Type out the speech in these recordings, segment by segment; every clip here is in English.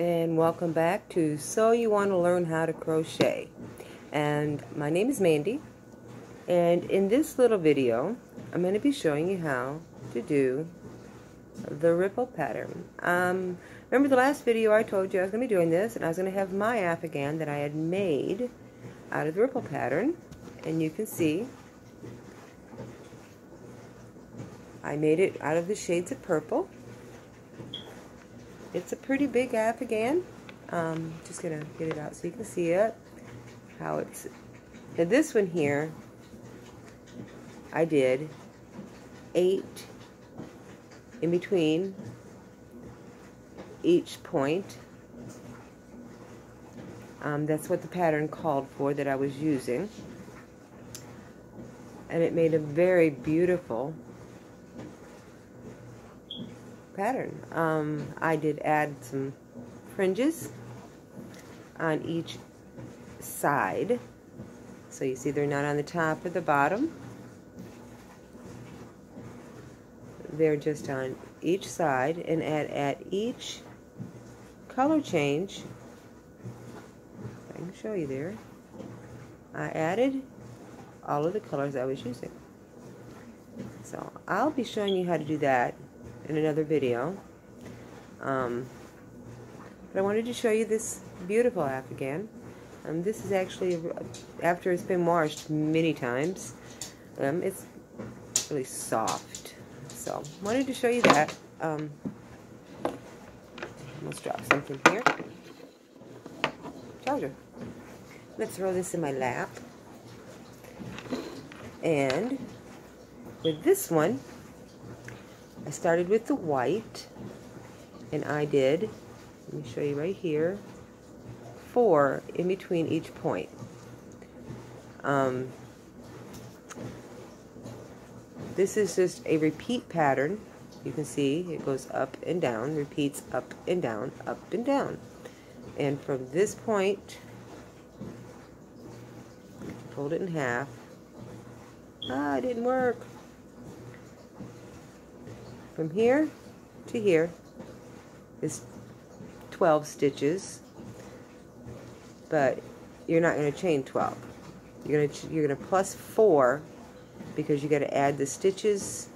and welcome back to So You Want to Learn How to Crochet. And my name is Mandy, and in this little video I'm going to be showing you how to do the ripple pattern. Remember the last video I told you I was going to be doing this, and I was going to have my afghan that I had made out of the ripple pattern, and you can see I made it out of the shades of purple. It's a pretty big afghan. Just gonna get it out so you can see it. How it's. And this one here, I did 8 in between each point. That's what the pattern called for that I was using, and it made a very beautiful pattern. I did add some fringes on each side, so you see they're not on the top or the bottom, they're just on each side, and at each color change, I can show you there, I added all of the colors I was using. So I'll be showing you how to do that in another video, but I wanted to show you this beautiful afghan. This is actually, after it's been washed many times, it's really soft, so I wanted to show you that. Let's drop something here. Charger. Let's throw this in my lap, and with this one I started with the white, and I did, let me show you right here, 4 in between each point. This is just a repeat pattern. You can see it goes up and down, repeats up and down, up and down. And from this point, fold it in half. It didn't work. From here to here is 12 stitches, but you're not going to chain 12. You're going to plus 4, because you got to add the stitches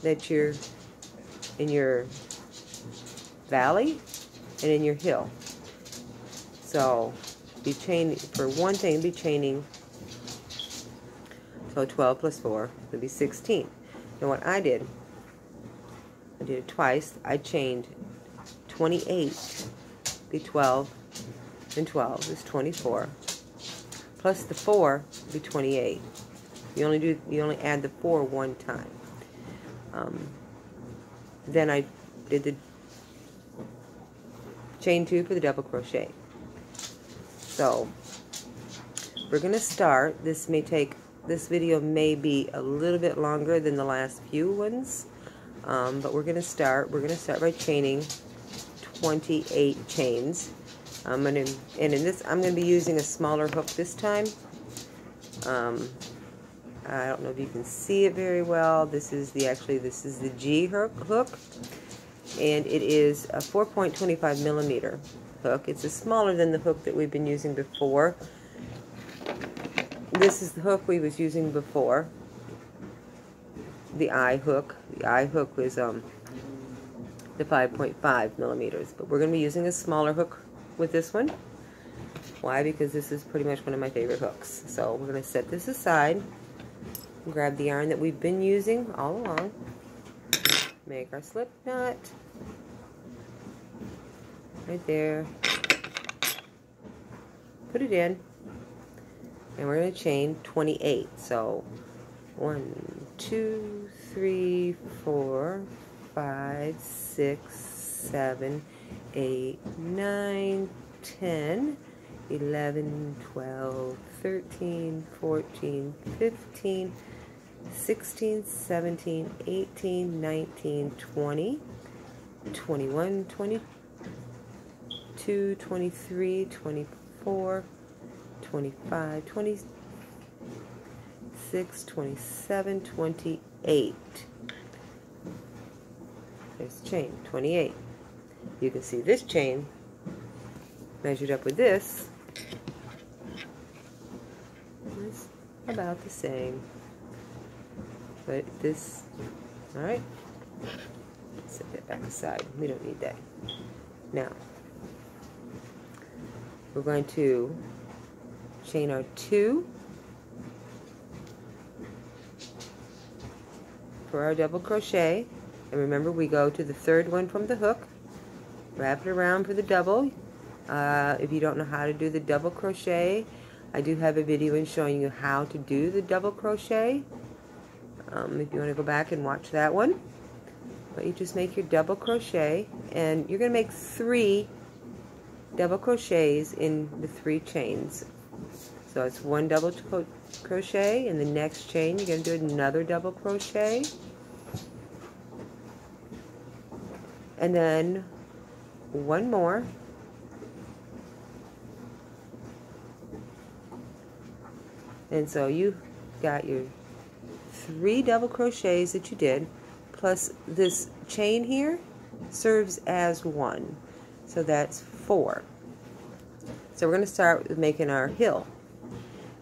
that you're in your valley and in your hill. So be chaining for one thing. Be chaining. So 12 plus 4 would be 16. Now what I did it twice. I chained 28. Be 12 and 12 is 24. Plus the 4 be 28. You only add the 4 one time. Then I did the chain 2 for the double crochet. So we're gonna start. This video may be a little bit longer than the last few ones. But we're gonna start by chaining 28 chains. I'm gonna be using a smaller hook this time. I don't know if you can see it very well. This is the G hook, and it is a 4.25 millimeter hook. It's smaller than the hook that we've been using before. This is the hook we was using before. The I hook. The I hook was the 5.5 millimeters, but we're going to be using a smaller hook with this one. Why? Because this is pretty much one of my favorite hooks. So we're going to set this aside, grab the yarn that we've been using all along, make our slip knot right there, put it in, and we're going to chain 28. So 1, 2, 3, 4, 5, 6, 7, 8, 9, 10, 11, 12, 13, 14, 15, 16, 17, 18, 19, 20, 21, 22, 23, 24, 25, 26, 27, 28. There's chain 28. You can see this chain measured up with this, it's about the same. But this, all right, set that back aside. We don't need that. Now, we're going to chain our 2 for our double crochet, and remember we go to the 3rd one from the hook, wrap it around for the double. If you don't know how to do the double crochet, I do have a video in showing you how to do the double crochet. If you want to go back and watch that one. But you just make your double crochet, and you're going to make 3 double crochets in the 3 chains. So it's 1 double crochet, and the next chain you're going to do another double crochet, and then 1 more, and so you got your 3 double crochets that you did, plus this chain here serves as 1, so that's 4. So we're going to start with making our hill,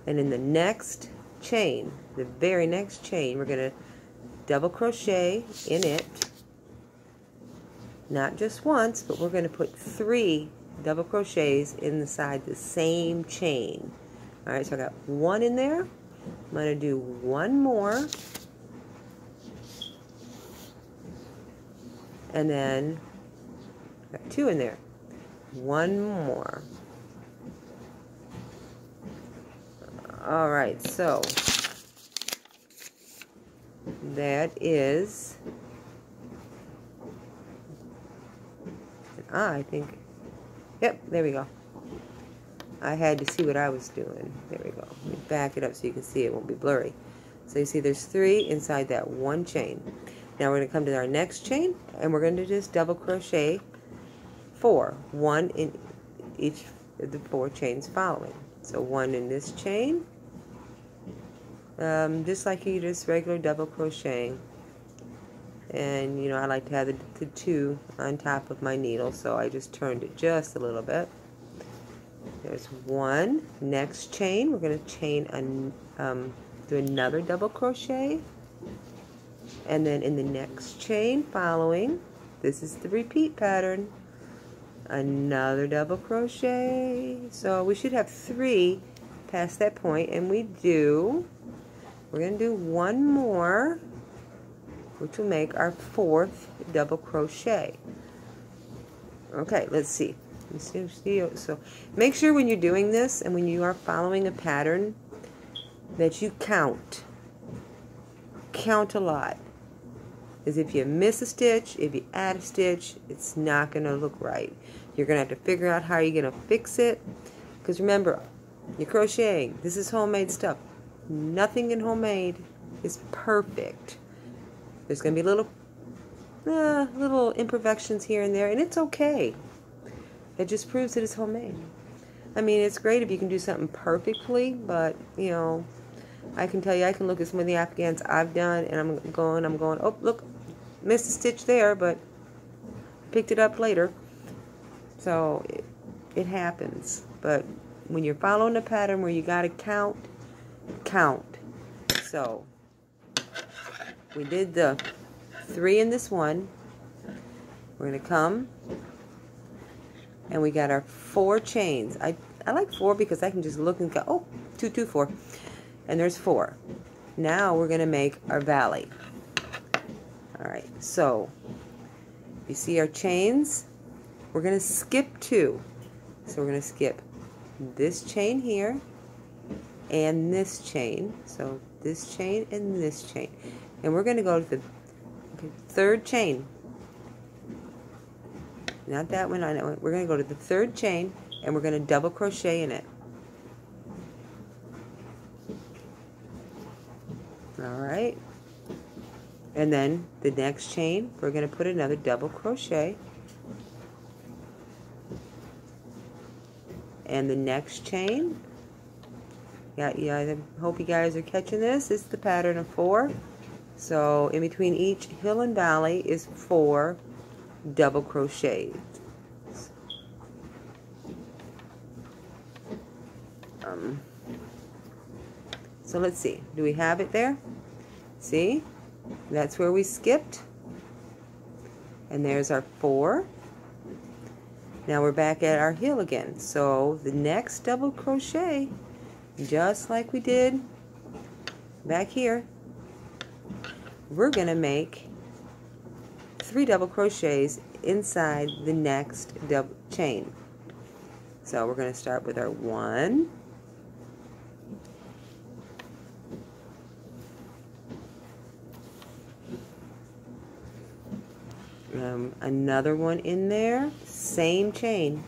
and in the next chain, the very next chain, we're going to double crochet in it, not just once, but we're going to put 3 double crochets inside the same chain. Alright, so I got 1 in there. I'm going to do 1 more, and then I got 2 in there. 1 more. Alright, so that is, I think, yep, there we go. I had to see what I was doing. There we go. Let me back it up so you can see it won't be blurry. So you see there's 3 inside that 1 chain. Now we're going to come to our next chain, and we're going to just double crochet 4. 1 in each of the 4 chains following. So 1 in this chain, just like you just regular double crocheting. And you know, I like to have the 2 on top of my needle, so I just turned it just a little bit. There's 1. Next chain, we're going to chain do another double crochet, and then in the next chain following, this is the repeat pattern, another double crochet. So we should have 3 past that point, and we do. We're going to do 1 more, which will make our 4th double crochet. Okay, let's see. So make sure when you're doing this and when you are following a pattern that you count a lot. Because if you miss a stitch, if you add a stitch, it's not going to look right. You're going to have to figure out how you're going to fix it. Because remember, you're crocheting. This is homemade stuff. Nothing in homemade is perfect. There's going to be little imperfections here and there, and it's okay. It just proves that it's homemade. I mean, it's great if you can do something perfectly, but, you know, I can tell you, I can look at some of the Afghans I've done, and I'm going, oh, look, missed a stitch there, but picked it up later. So, it happens. But when you're following a pattern where you got to count. So, we did the 3 in this one. We're going to come, and we got our 4 chains. I like 4 because I can just look and go, oh, 2, 2, 4. And there's 4. Now we're going to make our valley. Alright, so you see our chains? We're going to skip 2. So we're going to skip this chain here and this chain. So this chain and this chain. And we're going to go to the 3rd chain. Not that one, we're going to go to the 3rd chain, and we're going to double crochet in it. Alright. And then the next chain, we're going to put another double crochet. And the next chain, yeah, I hope you guys are catching this. It's the pattern of 4. So in between each hill and valley is 4 double crochets. So let's see, do we have it there? See, that's where we skipped, and there's our 4. Now we're back at our heel again. So the next double crochet, just like we did back here, we're gonna make 3 double crochets inside the next double chain. So we're going to start with our 1, another one in there, same chain,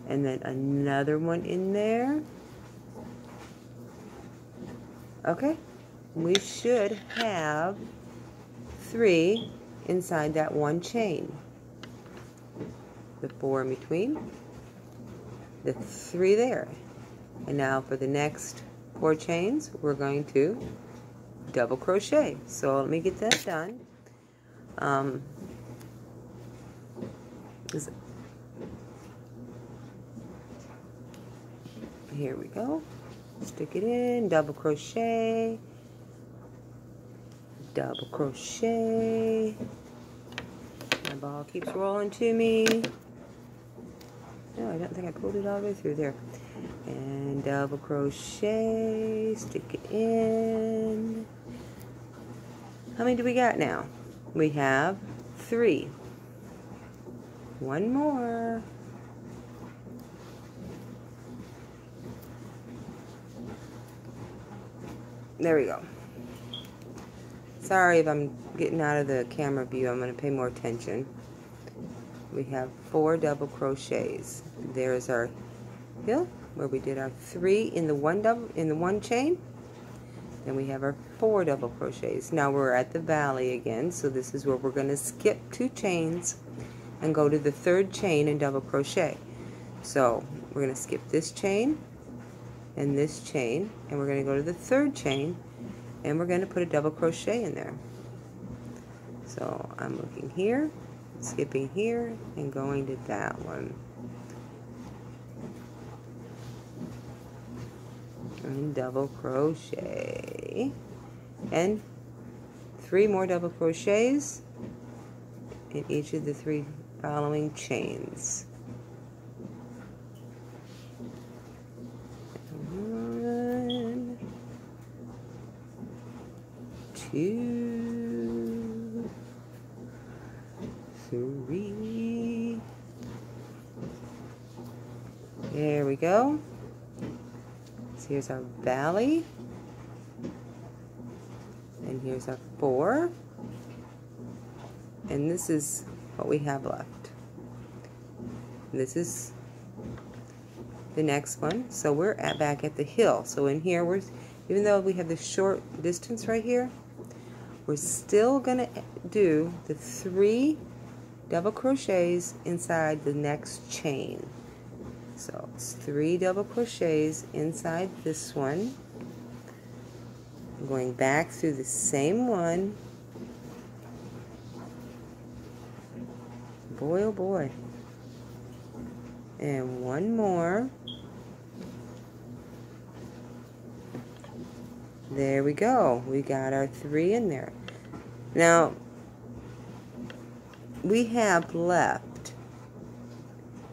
and then another one in there. Okay, we should have 3 inside that one chain. The 4 in between, the 3 there. And now for the next 4 chains, we're going to double crochet. So let me get that done. Here we go. Stick it in, double crochet, double crochet. My ball keeps rolling to me. No, I don't think I pulled it all the way through there. And double crochet, stick it in. How many do we got now? We have 3. One more. There we go. Sorry if I'm getting out of the camera view. I'm going to pay more attention. We have 4 double crochets. There's our heel where we did our 3 in the one chain. Then we have our 4 double crochets. Now we're at the valley again, so this is where we're going to skip 2 chains and go to the 3rd chain and double crochet. So we're going to skip this chain and this chain, and we're going to go to the 3rd chain, and we're going to put a double crochet in there. So I'm looking here, skipping here, and going to that one. And double crochet. And 3 more double crochets in each of the 3 following chains. 1, 2, 3. There we go. So here's our valley. And here's our 4. And this is what we have left. This is the next one. So we're back at the hill. So in here, even though we have the short distance right here, we're still going to do the 3 double crochets inside the next chain. So it's 3 double crochets inside this one. I'm going back through the same one. Boy, oh boy. And one more. There we go. We got our 3 in there. Now, we have left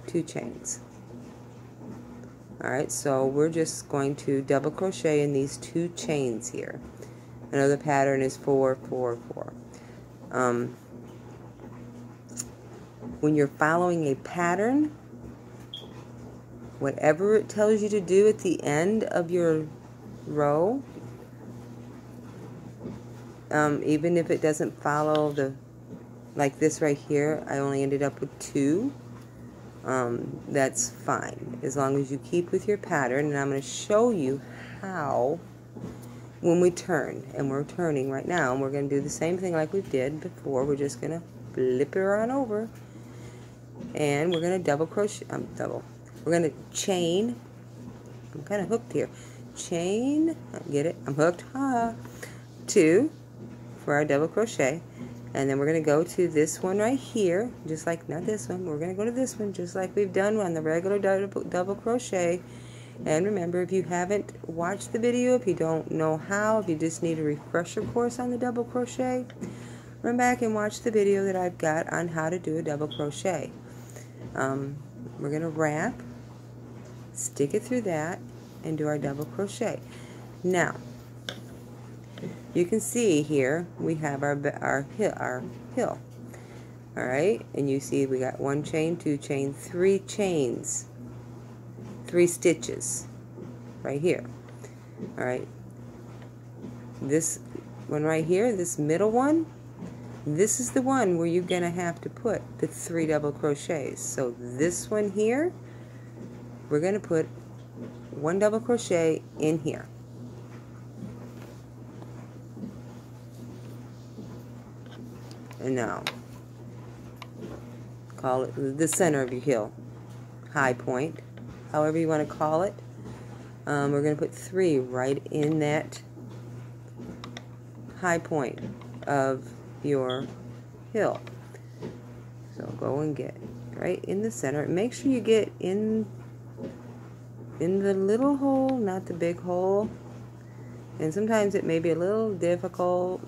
2 chains. Alright, so we're just going to double crochet in these 2 chains here. I know the pattern is 4, 4, 4. When you're following a pattern, whatever it tells you to do at the end of your row, even if it doesn't follow like this right here, I only ended up with 2. That's fine, as long as you keep with your pattern. And I'm going to show you how when we turn. And we're turning right now, and we're going to do the same thing like we did before. We're just going to flip it on over, and we're going to double crochet. We're going to chain. I'm kind of hooked here. Chain. Get it? I'm hooked. 2 for our double crochet, And then we're going to go to this one right here, just like, not this one, we're going to go to this one just like we've done on the regular double crochet. And remember, if you haven't watched the video, if you don't know how, if you just need a refresher course on the double crochet, run back and watch the video that I've got on how to do a double crochet. We're going to wrap, stick it through that, and do our double crochet. Now, you can see here we have our hill. All right, and you see we got 1 chain, 2 chain, 3 chains, 3 stitches right here. All right, this one right here, this middle one, this is the one where you're gonna have to put the 3 double crochets. So this one here, we're gonna put 1 double crochet in here. And now, call it the center of your hill, high point, however you want to call it. We're going to put 3 right in that high point of your hill. So go and get right in the center. Make sure you get in the little hole, not the big hole. And sometimes it may be a little difficult.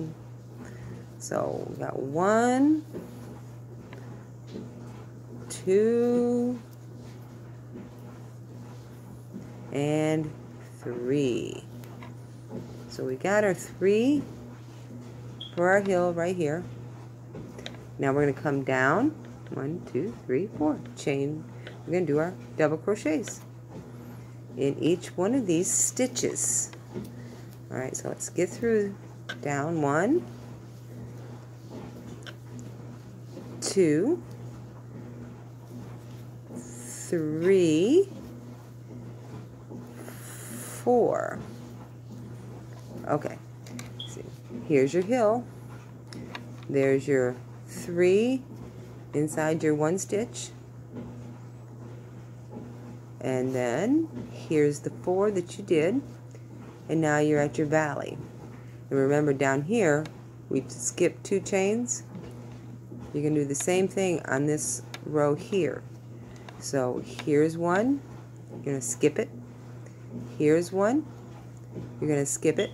So we got 1, 2, and 3. So we got our 3 for our hill right here. Now we're going to come down 1, 2, 3, 4, chain. We're going to do our double crochets in each one of these stitches. All right, so let's get through. Down 1, 2, 3, 4. Okay, see, here's your hill. There's your 3 inside your 1 stitch, and then here's the 4 that you did, and now you're at your valley. And remember, down here we skipped 2 chains. You can do the same thing on this row here. So here's 1, you're going to skip it. Here's 1, you're going to skip it.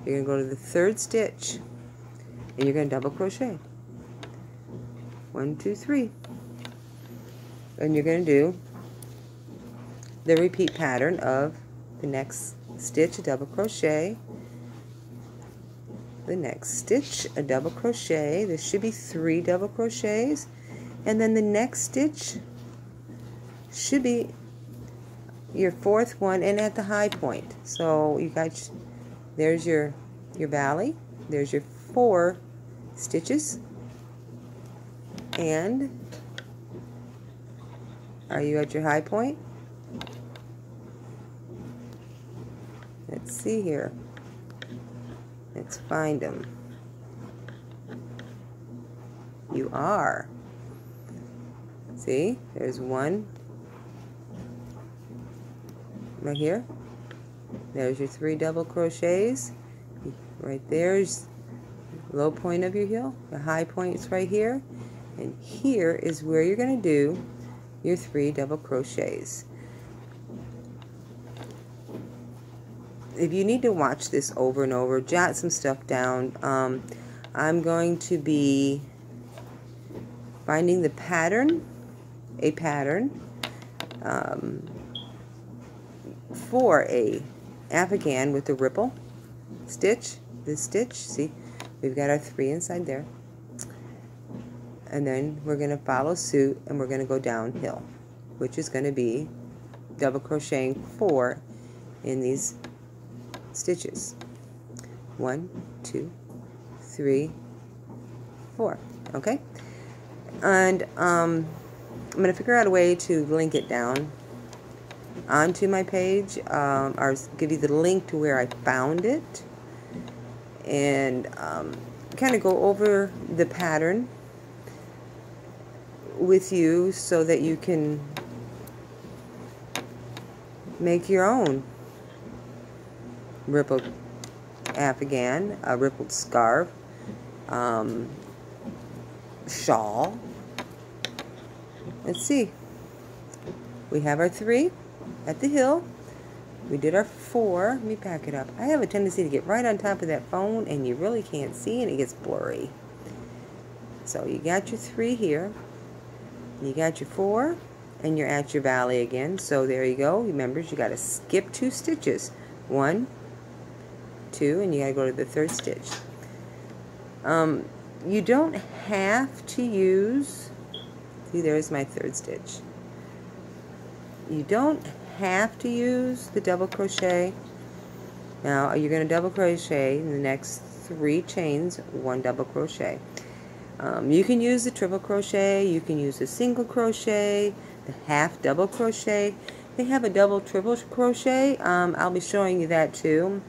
You're going to go to the 3rd stitch, and you're going to double crochet. 1, 2, 3. And you're going to do the repeat pattern of the next stitch, a double crochet, the next stitch, a double crochet. There should be 3 double crochets, and then the next stitch should be your 4th one, and at the high point. So you got, there's your valley, there's your 4 stitches, and are you at your high point? Let's see here. Let's find them. You are. See, there's 1 right here. There's your 3 double crochets. Right there's the low point of your hill. The high point is right here. And here is where you're going to do your 3 double crochets. If you need to watch this over and over, jot some stuff down. I'm going to be finding the pattern, a pattern, for a afghan with the ripple stitch. This stitch, see, we've got our 3 inside there. And then we're going to follow suit, and we're going to go downhill, which is going to be double crocheting 4 in these stitches. 1, 2, 3, 4. Okay, and I'm going to figure out a way to link it down onto my page, or give you the link to where I found it, and kind of go over the pattern with you so that you can make your own rippled afghan, a rippled scarf, shawl. Let's see. We have our 3 at the hill. We did our 4. Let me back it up. I have a tendency to get right on top of that phone and you really can't see and it gets blurry. So you got your 3 here. You got your 4 and you're at your valley again. So there you go. Remember, you got to skip 2 stitches. 1, 2, and you got to go to the 3rd stitch. You don't have to use, see, there's my 3rd stitch. You don't have to use the double crochet. Now you're going to double crochet in the next 3 chains, 1 double crochet. You can use the triple crochet, you can use the single crochet, the half double crochet. They have a double triple crochet. I'll be showing you that too.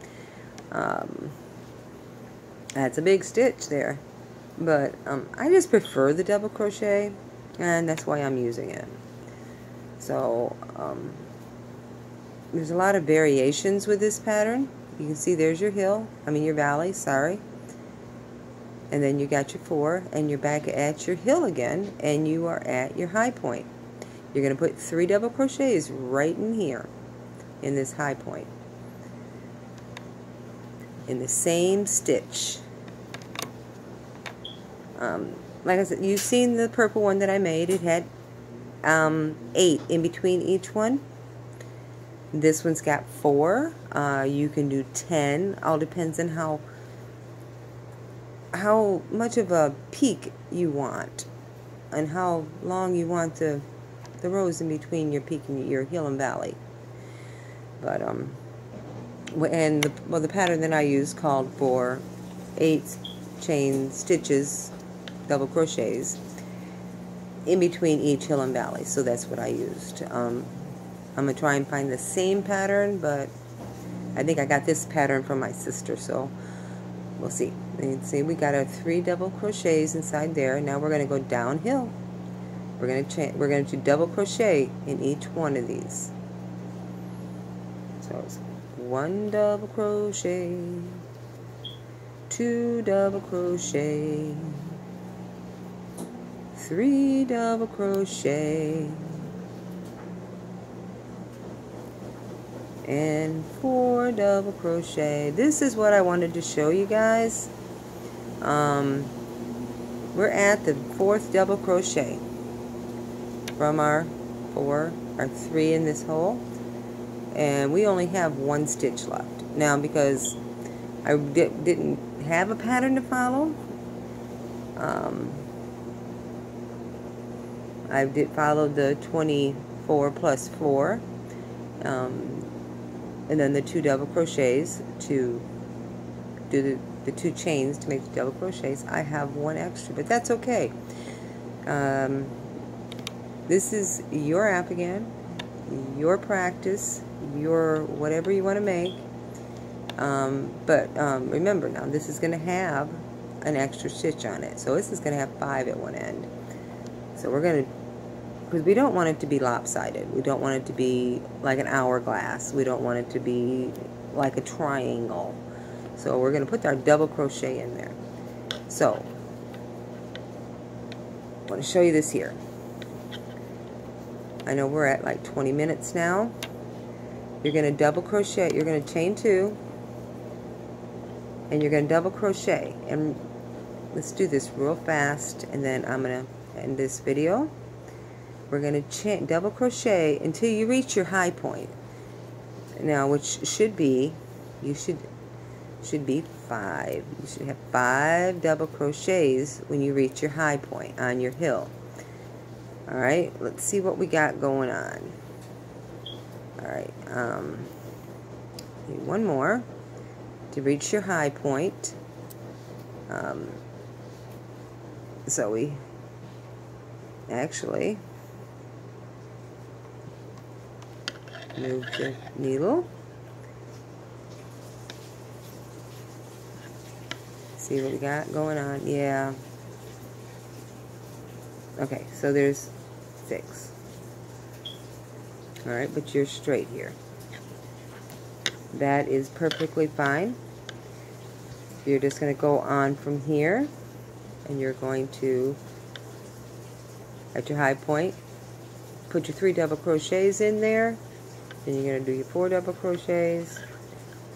That's a big stitch there, but I just prefer the double crochet, and that's why I'm using it. So there's a lot of variations with this pattern. You can see there's your hill, your valley, sorry. And then you got your 4, and you're back at your hill again, and you are at your high point. You're going to put 3 double crochets right in here, in this high point, in the same stitch. Like I said, you've seen the purple one that I made. It had 8 in between each one. This one's got 4. You can do 10. All depends on how much of a peak you want and how long you want the rows in between your peak and your hill and valley. But the pattern that I use called for 8 chain stitches, double crochets in between each hill and valley, so that's what I used. I'm gonna try and find the same pattern, but I think I got this pattern from my sister, so we'll see. And see, we got our 3 double crochets inside there. Now we're going to go downhill. We're going to do double crochet in each one of these. So it's 1 double crochet, 2 double crochet, 3 double crochet, and 4 double crochet. This is what I wanted to show you guys. We're at the 4th double crochet from our 3 in this hole, and we only have 1 stitch left. Now, because I didn't have a pattern to follow, I did follow the 24 plus 4, and then the 2 double crochets to do the 2 chains to make the double crochets. I have 1 extra, but that's okay. This is your app again, your practice, your whatever you want to make. But remember, now this is going to have an extra stitch on it, so this is going to have 5 at one end. So we're going to, because we don't want it to be lopsided. We don't want it to be like an hourglass. We don't want it to be like a triangle. So we're going to put our double crochet in there. So I want to show you this here. I know we're at like 20 minutes now. You're going to double crochet. You're going to chain 2, and you're going to double crochet. And let's do this real fast, and then I'm going to end this video. We're going to double crochet until you reach your high point. Now, which should be, should be 5. You should have 5 double crochets when you reach your high point on your hill. Alright, let's see what we got going on. Alright, need 1 more to reach your high point. So we actually move the needle. See what we got going on. Yeah. Okay, so there's 6. Alright, but you're straight here. That is perfectly fine. You're just going to go on from here, and you're going to at your high point. Put your 3 double crochets in there. Then you're going to do your 4 double crochets.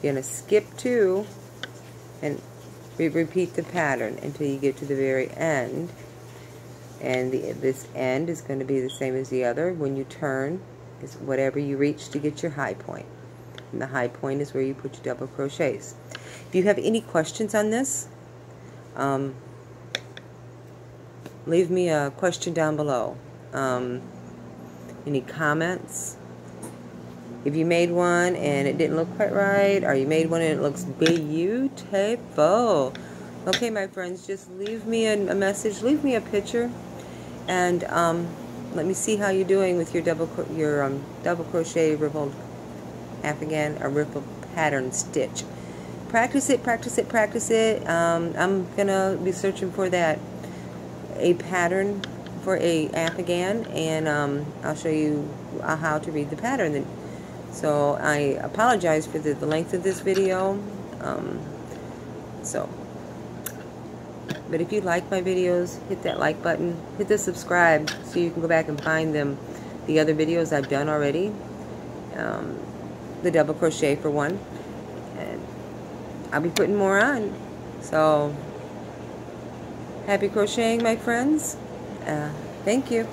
You're going to skip 2 and repeat the pattern until you get to the very end. And this end is going to be the same as the other. When you turn, is whatever you reach to get your high point. And the high point is where you put your double crochets. If you have any questions on this, leave me a question down below. Any comments? If you made one and it didn't look quite right, or you made one and it looks beautiful, okay, my friends, just leave me a message, leave me a picture, and let me see how you're doing with your double crochet rippled afghan or ripple pattern stitch. Practice it, practice it, practice it. I'm gonna be searching for a pattern for a afghan, and I'll show you how to read the pattern. So I apologize for the length of this video. But if you like my videos, hit that like button, hit the subscribe so you can go back and find the other videos I've done already. The double crochet for one, and I'll be putting more on. So happy crocheting, my friends. Thank you.